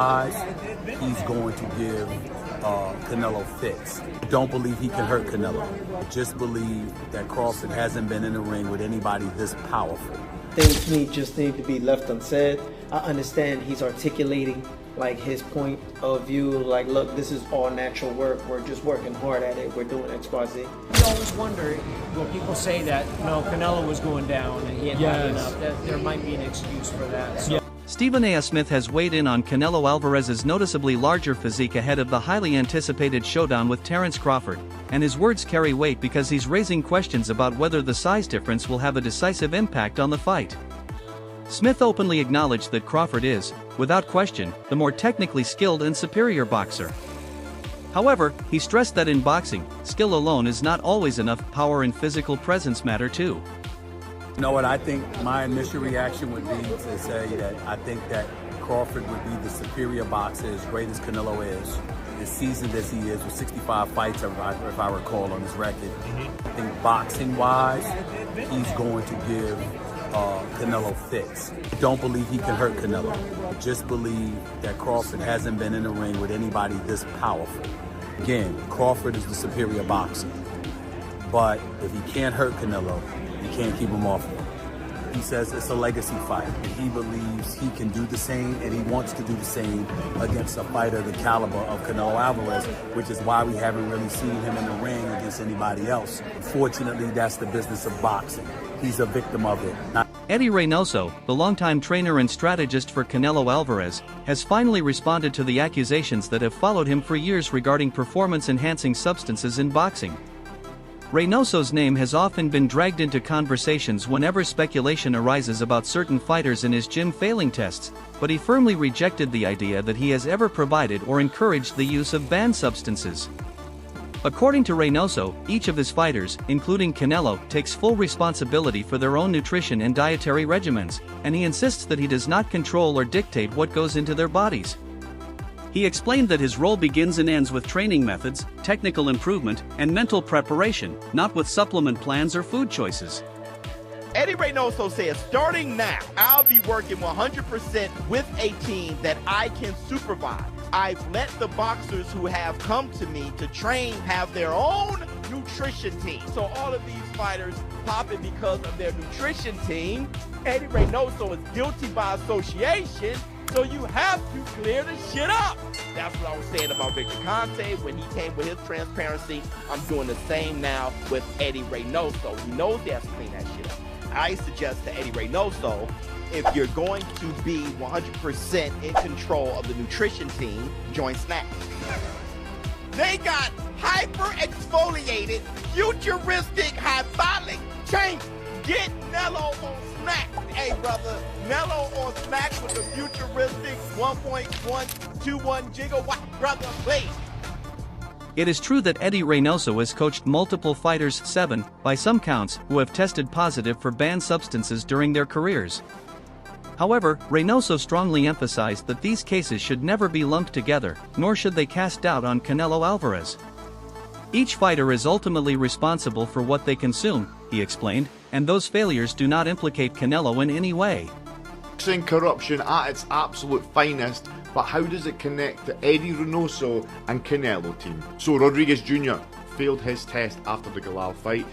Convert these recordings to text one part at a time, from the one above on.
boxing-wise, he's going to give Canelo fits. Don't believe he can hurt Canelo. Just believe that Crawford hasn't been in the ring with anybody this powerful. Things just need to be left unsaid. I understand he's articulating like his point of view, like, look, this is all natural work. We're just working hard at it. We're doing X, Y, Z. You always wonder, well, people say that, no, Canelo was going down and he had had enough. That there might be an excuse for that. So. Stephen A. Smith has weighed in on Canelo Alvarez's noticeably larger physique ahead of the highly anticipated showdown with Terence Crawford, and his words carry weight because he's raising questions about whether the size difference will have a decisive impact on the fight. Smith openly acknowledged that Crawford is, without question, the more technically skilled and superior boxer. However, he stressed that in boxing, skill alone is not always enough. Power and physical presence matter too. You know what, I think my initial reaction would be to say that I think that Crawford would be the superior boxer, as great as Canelo is, as seasoned as he is, with 65 fights, if I recall, on his record. I think boxing-wise, he's going to give Canelo fits. Don't believe he can hurt Canelo. Just believe that Crawford hasn't been in the ring with anybody this powerful. Again, Crawford is the superior boxer. But if he can't hurt Canelo, you can't keep him off him. He says it's a legacy fight, and he believes he can do the same, and he wants to do the same against a fighter the caliber of Canelo Alvarez, which is why we haven't really seen him in the ring against anybody else. Unfortunately, that's the business of boxing. He's a victim of it. Eddie Reynoso, the longtime trainer and strategist for Canelo Alvarez, has finally responded to the accusations that have followed him for years regarding performance-enhancing substances in boxing. Reynoso's name has often been dragged into conversations whenever speculation arises about certain fighters in his gym failing tests, but he firmly rejected the idea that he has ever provided or encouraged the use of banned substances. According to Reynoso, each of his fighters, including Canelo, takes full responsibility for their own nutrition and dietary regimens, and he insists that he does not control or dictate what goes into their bodies. He explained that his role begins and ends with training methods, technical improvement, and mental preparation, not with supplement plans or food choices. Eddie Reynoso says, starting now, I'll be working 100% with a team that I can supervise. I've let the boxers who have come to me to train have their own nutrition team. So all of these fighters popping because of their nutrition team. Eddie Reynoso is guilty by association, so you have to clear the shit up. That's what I was saying about Victor Conte when he came with his transparency. I'm doing the same now with Eddie Reynoso. He knows he has to clean that shit up. I suggest to Eddie Reynoso, if you're going to be 100% in control of the nutrition team, join Snap. They got hyper-exfoliated, futuristic, hydraulic change. Get Nello on Snack. Hey, brother, Nello on Snack with the futuristic 1.121 gigawatt. Brother, please. It is true that Eddie Reynoso has coached multiple fighters, 7, by some counts, who have tested positive for banned substances during their careers. However, Reynoso strongly emphasized that these cases should never be lumped together, nor should they cast doubt on Canelo Alvarez. Each fighter is ultimately responsible for what they consume, he explained, and those failures do not implicate Canelo in any way. Boxing corruption at its absolute finest, but how does it connect to Eddie Reynoso and Canelo team? So Rodriguez Jr. failed his test after the Galal fight.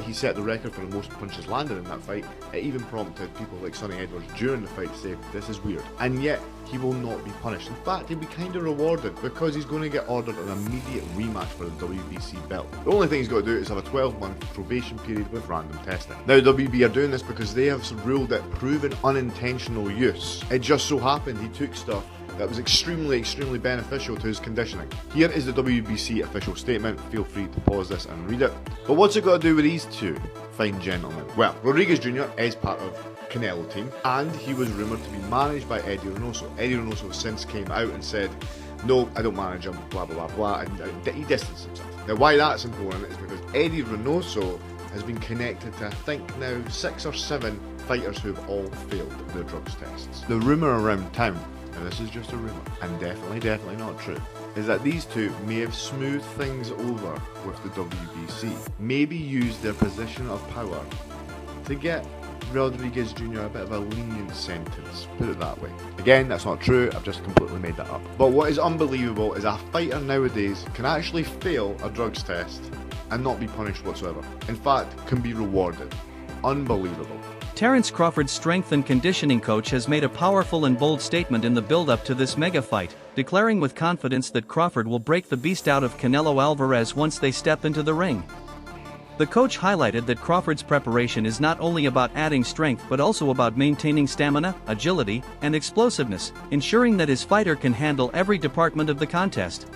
He set the record for the most punches landed in that fight. It even prompted people like Sonny Edwards during the fight to say, this is weird. And yet, he will not be punished. In fact, he'll be kind of rewarded because he's going to get ordered an immediate rematch for the WBC belt. The only thing he's got to do is have a 12-month probation period with random testing. Now, WB are doing this because they have ruled it proven unintentional use. It just so happened he took stuff that was extremely beneficial to his conditioning. Here is the WBC official statement. Feel free to pause this and read it. But what's it got to do with these two fine gentlemen? Well, Rodriguez Jr. is part of Canelo team, and he was rumoured to be managed by Eddie Reynoso. Eddie Reynoso has since came out and said, no, I don't manage him, blah blah blah, and he distanced himself. Now why that's important is because Eddie Reynoso has been connected to, I think now, 6 or 7 fighters who have all failed their drugs tests. The rumour around town, and this is just a rumour, and definitely not true, is that these two may have smoothed things over with the WBC. Maybe used their position of power to get Rodriguez Jr. a bit of a lenient sentence, put it that way. Again, that's not true, I've just completely made that up. But what is unbelievable is a fighter nowadays can actually fail a drugs test and not be punished whatsoever. In fact, can be rewarded. Unbelievable. Terence Crawford's strength and conditioning coach has made a powerful and bold statement in the build-up to this mega fight, declaring with confidence that Crawford will break the beast out of Canelo Alvarez once they step into the ring. The coach highlighted that Crawford's preparation is not only about adding strength but also about maintaining stamina, agility, and explosiveness, ensuring that his fighter can handle every department of the contest.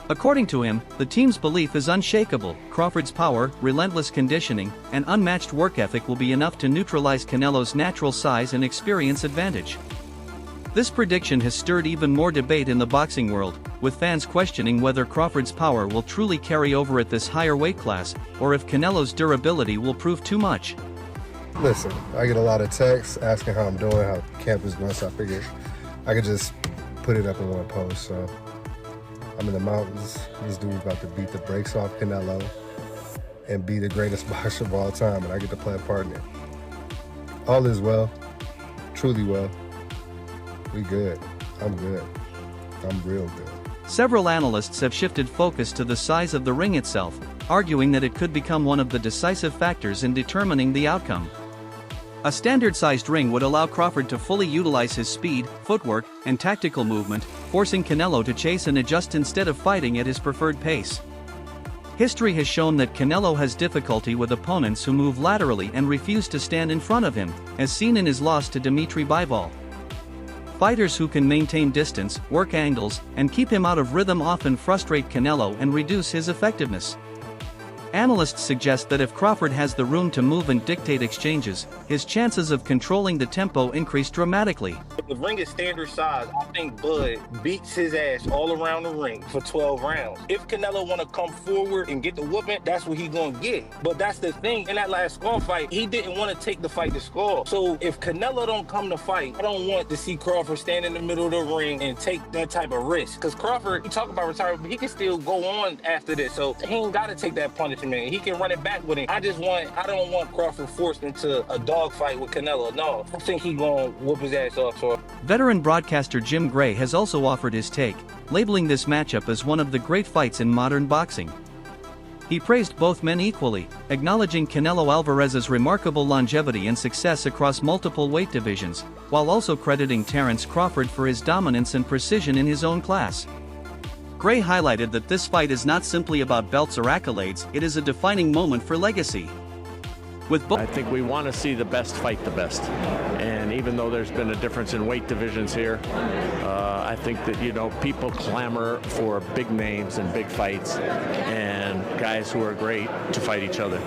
According to him, the team's belief is unshakable. Crawford's power, relentless conditioning, and unmatched work ethic will be enough to neutralize Canelo's natural size and experience advantage. This prediction has stirred even more debate in the boxing world, with fans questioning whether Crawford's power will truly carry over at this higher weight class, or if Canelo's durability will prove too much. Listen, I get a lot of texts asking how I'm doing, how camp is going, so I figured I could just put it up in one post. So I'm in the mountains. This dude's about to beat the brakes off Canelo and be the greatest boxer of all time, and I get to play a part in it. All is well, truly well. We good. I'm good. I'm real good. Several analysts have shifted focus to the size of the ring itself, arguing that it could become one of the decisive factors in determining the outcome. A standard-sized ring would allow Crawford to fully utilize his speed, footwork, and tactical movement, forcing Canelo to chase and adjust instead of fighting at his preferred pace. History has shown that Canelo has difficulty with opponents who move laterally and refuse to stand in front of him, as seen in his loss to Dimitri Bivol. Fighters who can maintain distance, work angles, and keep him out of rhythm often frustrate Canelo and reduce his effectiveness. Analysts suggest that if Crawford has the room to move and dictate exchanges, his chances of controlling the tempo increase dramatically. If the ring is standard size, I think Bud beats his ass all around the ring for 12 rounds. If Canelo want to come forward and get the whooping, that's what he gonna get. But that's the thing, in that last Skull fight, he didn't want to take the fight to Skull. So if Canelo don't come to fight, I don't want to see Crawford stand in the middle of the ring and take that type of risk. Because Crawford, he talk about retirement, but he can still go on after this. So he ain't got to take that punishment. He can run it back with him. I don't want Crawford forced into a dogfight with Canelo. No, I think he gonna whoop his ass off. So. Veteran broadcaster Jim Gray has also offered his take, labeling this matchup as one of the great fights in modern boxing. He praised both men equally, acknowledging Canelo Alvarez's remarkable longevity and success across multiple weight divisions, while also crediting Terence Crawford for his dominance and precision in his own class. Gray highlighted that this fight is not simply about belts or accolades, it is a defining moment for legacy. I think we want to see the best fight the best. And even though there's been a difference in weight divisions here, I think that, people clamor for big names and big fights and guys who are great to fight each other.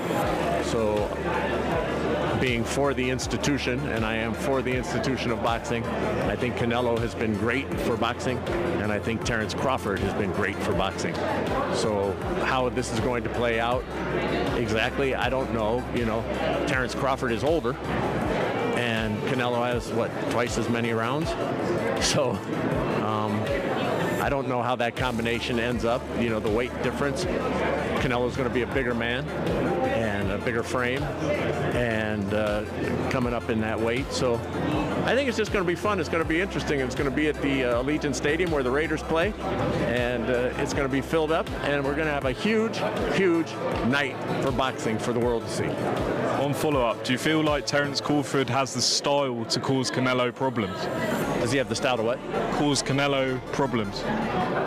So being for the institution, and I am for the institution of boxing, I think Canelo has been great for boxing, and I think Terence Crawford has been great for boxing. So how this is going to play out exactly, I don't know. Terence Crawford is older, and Canelo has, twice as many rounds? So, I don't know how that combination ends up, the weight difference. Canelo's going to be a bigger man and a bigger frame and coming up in that weight. So I think it's just going to be fun. It's going to be interesting. It's going to be at the Allegiant Stadium where the Raiders play, and it's going to be filled up, and we're going to have a huge, huge night for boxing for the world to see. On follow-up, do you feel like Terence Crawford has the style to cause Canelo problems? Does he have the style to what? Cause Canelo problems.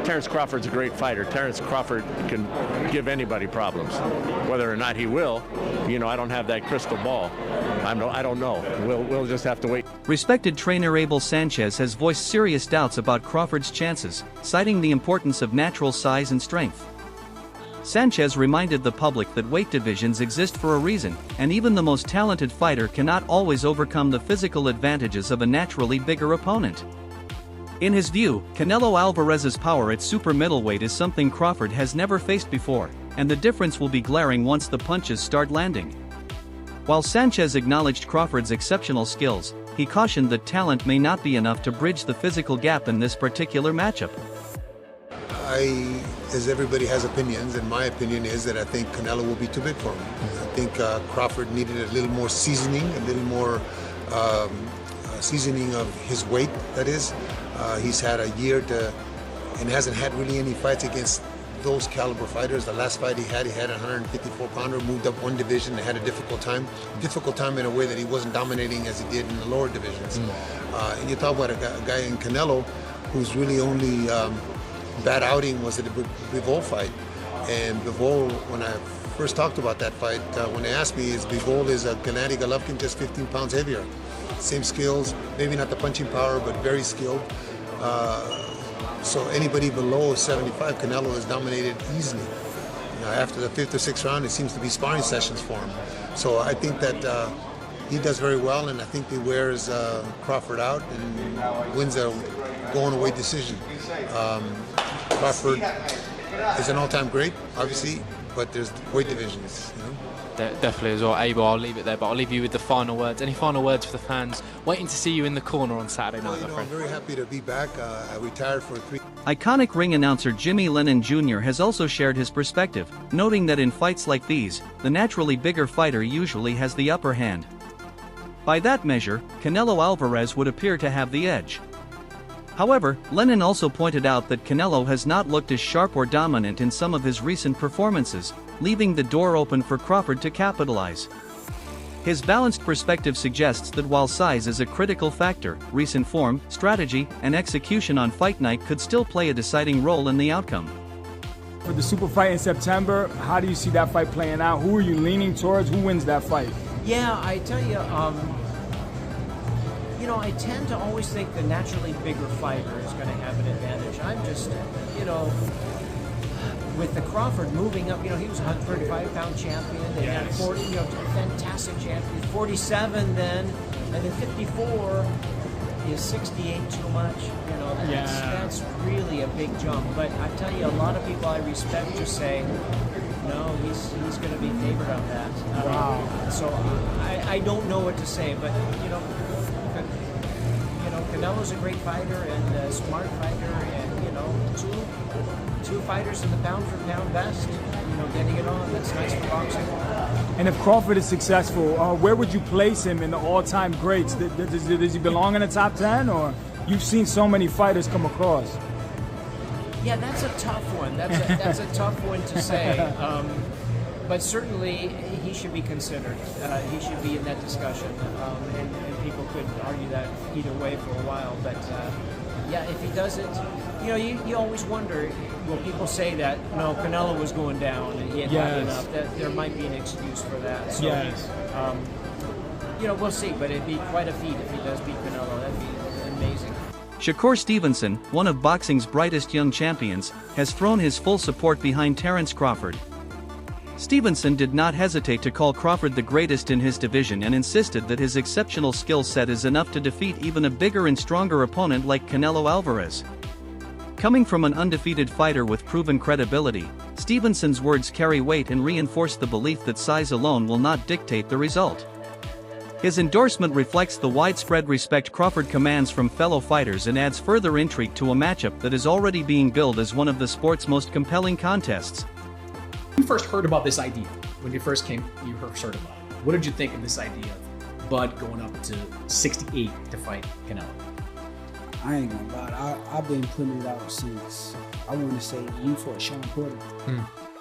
Terence Crawford's a great fighter. Terence Crawford can give anybody problems. Whether or not he will, I don't have that crystal ball. I don't know. We'll just have to wait. Respected trainer Abel Sanchez has voiced serious doubts about Crawford's chances, citing the importance of natural size and strength. Sanchez reminded the public that weight divisions exist for a reason, and even the most talented fighter cannot always overcome the physical advantages of a naturally bigger opponent. In his view, Canelo Alvarez's power at super middleweight is something Crawford has never faced before, and the difference will be glaring once the punches start landing. While Sanchez acknowledged Crawford's exceptional skills, he cautioned that talent may not be enough to bridge the physical gap in this particular matchup. I as everybody has opinions, and my opinion is that I think Canelo will be too big for him. I think Crawford needed a little more seasoning, a little more seasoning of his weight, that is. He's had a year and hasn't had really any fights against those caliber fighters. The last fight he had a 154-pounder, moved up one division and had a difficult time in a way that he wasn't dominating as he did in the lower divisions. And you talk about a guy in Canelo whose really only bad outing was at the Bivol fight. And Bivol, when I first talked about that fight, when they asked me, Bivol is a Gennady Golovkin just 15 pounds heavier. Same skills, maybe not the punching power, but very skilled. So anybody below 75, Canelo is dominated easily. After the 5th or 6th round, it seems to be sparring sessions for him. So I think that he does very well, and I think he wears Crawford out and wins a going-away decision. Crawford is an all-time great, obviously, but there's weight divisions, you know? Definitely as well. Abel, I'll leave it there, but I'll leave you with the final words. Any final words for the fans? Waiting to see you in the corner on Saturday night, my friend. I'm very happy to be back. I retired for 3. Iconic ring announcer Jimmy Lennon Jr. has also shared his perspective, noting that in fights like these, the naturally bigger fighter usually has the upper hand. By that measure, Canelo Alvarez would appear to have the edge. However, Lennon also pointed out that Canelo has not looked as sharp or dominant in some of his recent performances, leaving the door open for Crawford to capitalize. His balanced perspective suggests that while size is a critical factor, recent form, strategy, and execution on fight night could still play a deciding role in the outcome. For the super fight in September, how do you see that fight playing out? Who are you leaning towards? Who wins that fight? Yeah, I tell you, I tend to always think the naturally bigger fighter is going to have an advantage. I'm just, with the Crawford moving up, he was a 135-pound champion. They had 40, fantastic champion. 47 then, and then 54 is 68 too much. That's really a big jump. But I tell you, a lot of people I respect just say, no, he's going to be favored on that. Wow. So I don't know what to say, but Canelo's a great fighter and a smart fighter, and two fighters in the pound for pound best. Getting it on. That's nice for boxing. And if Crawford is successful, where would you place him in the all-time greats? Does he belong in the top 10, or you've seen so many fighters come across? Yeah, that's a tough one. That's a tough one to say. But certainly he should be considered. He should be in that discussion, and people could argue that either way for a while. But if he doesn't, you always wonder. Will people say that Canelo was going down and he had had enough? That there might be an excuse for that. So, we'll see. But it'd be quite a feat if he does beat Canelo. That'd be amazing. Shakur Stevenson, one of boxing's brightest young champions, has thrown his full support behind Terence Crawford. Stevenson did not hesitate to call Crawford the greatest in his division and insisted that his exceptional skill set is enough to defeat even a bigger and stronger opponent like Canelo Alvarez. Coming from an undefeated fighter with proven credibility, Stevenson's words carry weight and reinforce the belief that size alone will not dictate the result. His endorsement reflects the widespread respect Crawford commands from fellow fighters and adds further intrigue to a matchup that is already being billed as one of the sport's most compelling contests. You first heard about this idea when you first heard about it. What did you think of this idea of Bud going up to 68 to fight Canelo? I ain't gonna lie, I've been putting it out since, I want to say, when we fought Sean Porter.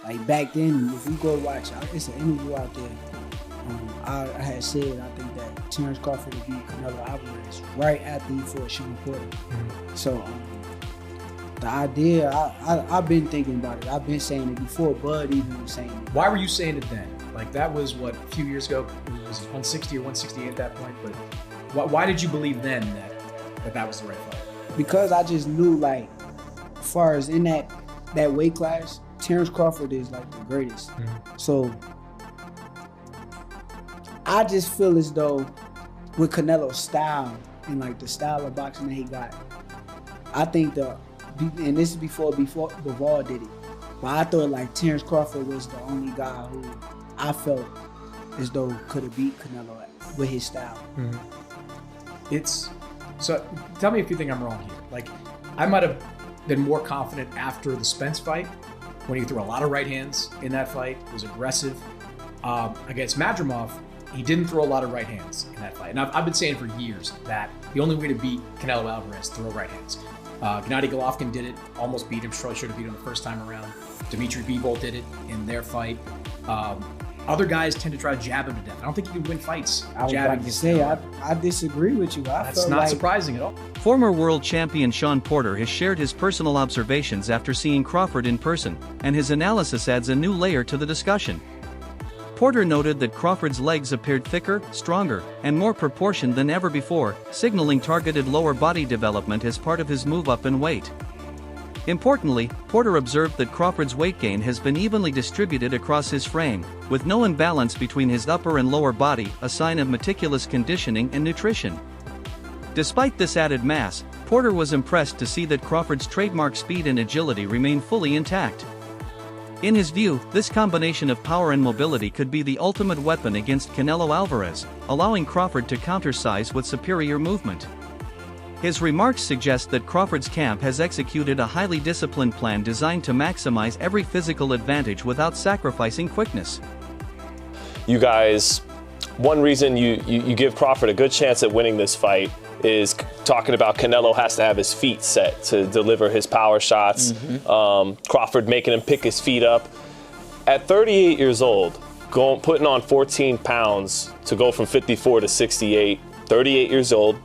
Like back then, if you go watch, it's an interview out there. I had said I think that Terence Crawford would beat Canelo Alvarez right after he fought Sean Porter. So the idea, I've been thinking about it. I've been saying it before Bud even was saying it. Why were you saying it then? Like that was what, a few years ago? It was 160 or 168 at that point. But why did you believe then that was the right fight? Because I just knew, like, as far as in that weight class, Terence Crawford is like the greatest. So I just feel as though with Canelo's style and like the style of boxing that he got, I think and this is before Bivol did it, but I thought like Terence Crawford was the only guy who I felt as though could have beat Canelo with his style. So tell me if you think I'm wrong here. Like, I might have been more confident after the Spence fight when he threw a lot of right hands in that fight, was aggressive. Against Madrimov, he didn't throw a lot of right hands in that fight. And I've been saying for years that the only way to beat Canelo Alvarez is throw right hands. Gennady Golovkin did it, almost beat him, should have beat him the first time around. Dmitry Bivol did it in their fight. Other guys tend to try to jab him to death. I don't think you can win fights. I was about to say, I disagree with you. That's not surprising at all. Former world champion Sean Porter has shared his personal observations after seeing Crawford in person, and his analysis adds a new layer to the discussion. Porter noted that Crawford's legs appeared thicker, stronger, and more proportioned than ever before, signaling targeted lower body development as part of his move up in weight. Importantly, Porter observed that Crawford's weight gain has been evenly distributed across his frame, with no imbalance between his upper and lower body, a sign of meticulous conditioning and nutrition. Despite this added mass, Porter was impressed to see that Crawford's trademark speed and agility remain fully intact. In his view, this combination of power and mobility could be the ultimate weapon against Canelo Alvarez, allowing Crawford to counter size with superior movement. His remarks suggest that Crawford's camp has executed a highly disciplined plan designed to maximize every physical advantage without sacrificing quickness. You guys, one reason you give Crawford a good chance at winning this fight is talking about Canelo has to have his feet set to deliver his power shots. Crawford making him pick his feet up. At 38 years old, putting on 14 pounds to go from 54 to 68, 38 years old,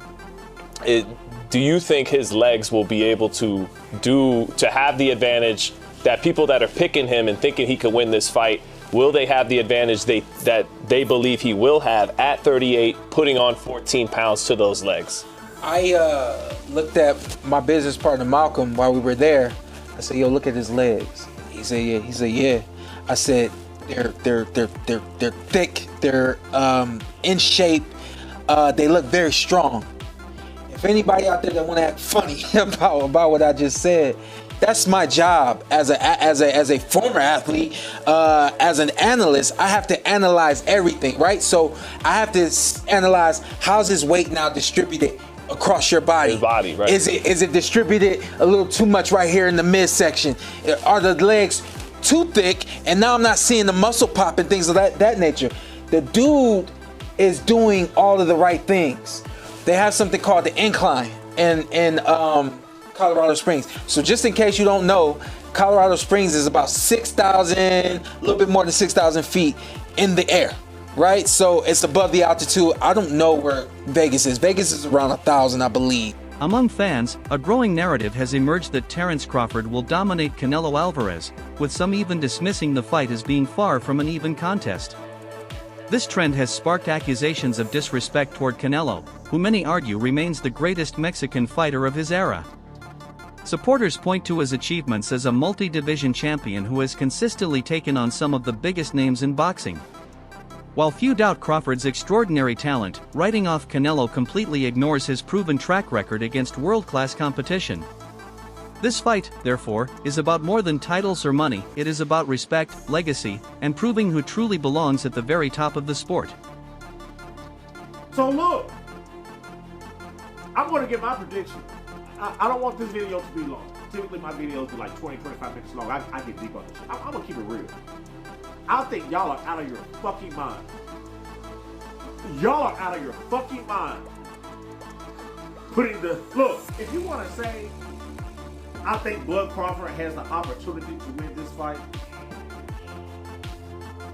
do you think his legs will be able to have the advantage that people that are picking him and thinking he could win this fight, will they have the advantage that they believe he will have at 38, putting on 14 pounds to those legs? I looked at my business partner Malcolm while we were there. I said, "Yo, look at his legs." He said, "Yeah." He said, "Yeah." I said, "They're thick. They're in shape. They look very strong." If anybody out there that want to act funny about what I just said, that's my job as a former athlete, as an analyst. I have to analyze everything, right? So I have to analyze how's his weight now distributed across your body. His body, right? Is it distributed a little too much right here in the midsection? Are the legs too thick? And now I'm not seeing the muscle pop and things of that nature. The dude is doing all of the right things. They have something called the incline in Colorado Springs. So just in case you don't know, Colorado Springs is about 6,000, a little bit more than 6,000 feet in the air, right? So it's above the altitude. I don't know where Vegas is. Vegas is around 1,000, I believe. Among fans, a growing narrative has emerged that Terence Crawford will dominate Canelo Alvarez, with some even dismissing the fight as being far from an even contest. This trend has sparked accusations of disrespect toward Canelo, who many argue remains the greatest Mexican fighter of his era. Supporters point to his achievements as a multi-division champion who has consistently taken on some of the biggest names in boxing. While few doubt Crawford's extraordinary talent, writing off Canelo completely ignores his proven track record against world-class competition. This fight, therefore, is about more than titles or money. It is about respect, legacy, and proving who truly belongs at the very top of the sport. So look, I'm going to get my prediction. I don't want this video to be long. Typically my videos are like 20, 25 minutes long. I get deep on this shit. I'm going to keep it real. I think y'all are out of your fucking mind. Y'all are out of your fucking mind. Look, if you want to say, I think Bud Crawford has the opportunity to win this fight,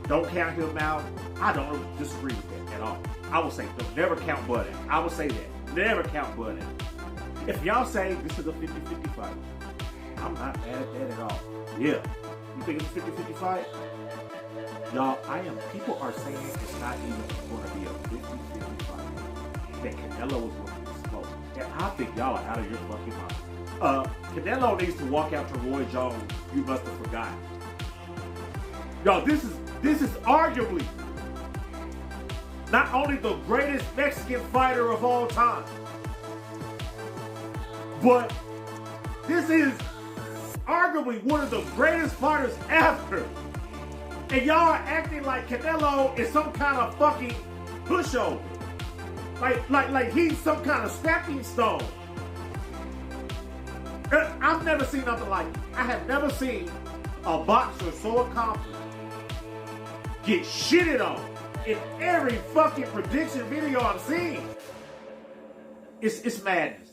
don't count him out. I don't disagree with that at all. I would say don't never count Bud out. I would say that. Never count Bud out. If y'all say this is a 50-50 fight, I'm not mad at that at all. Yeah. You think it's a 50-50 fight? Y'all, people are saying it's not even going to be a 50-50 fight. That Canelo is going to smoke. And I think y'all are out of your fucking mind. Canelo needs to walk out to Roy Jones. You must have forgotten. Y'all, this is arguably not only the greatest Mexican fighter of all time, but this is arguably one of the greatest fighters ever. And y'all are acting like Canelo is some kind of fucking pushover. Like he's some kind of stepping stone. I've never seen nothing like it. I have never seen a boxer so accomplished get shitted on in every fucking prediction video I've seen. It's madness.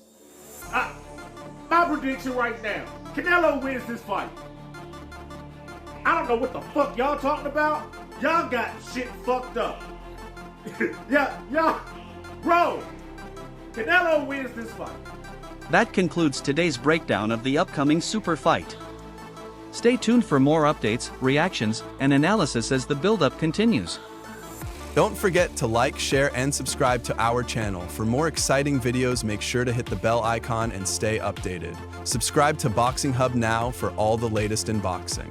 My prediction right now, Canelo wins this fight. I don't know what the fuck y'all talking about. Y'all got shit fucked up. y'all, bro, Canelo wins this fight. That concludes today's breakdown of the upcoming super fight. Stay tuned for more updates, reactions, and analysis as the build-up continues. Don't forget to like, share, and subscribe to our channel. For more exciting videos, make sure to hit the bell icon and stay updated. Subscribe to Boxing Hub now for all the latest in boxing.